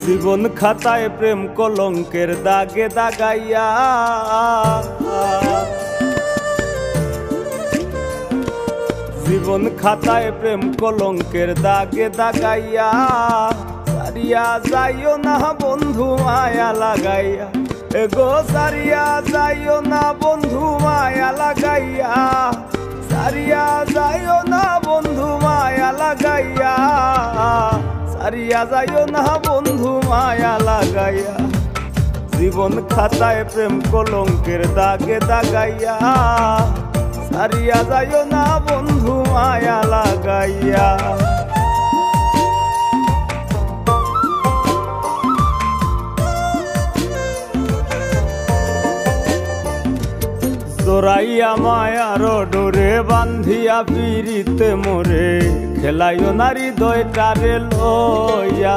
জীবন খাতায় প্রেম কলঙ্কের দাগে দাগাইয়া, জীবন খাতায় প্রেম কলঙ্কের দাগে দাগাইয়া, সারিয়া যাইও না বন্ধু মায়া লাগাইয়া, এগো সারিয়া যাইও না বন্ধু মায়া লাগাইয়া, সারিয়া যাইও না বন্ধু মায়া লাগাইয়া, সারিয়া যাইও না বন্ধু মায়া লাগাইয়া। জীবন খাতায় প্রেম কলঙ্কের দাগে দাগাইয়া, সারিয়া যাইও না বন্ধু মায়া লাগাইয়া। জোরাইয়া মায়ার ডোরে বান্ধিয়া পিরিতে মোরে, খেলাইও নারী দয়টারে লইয়া।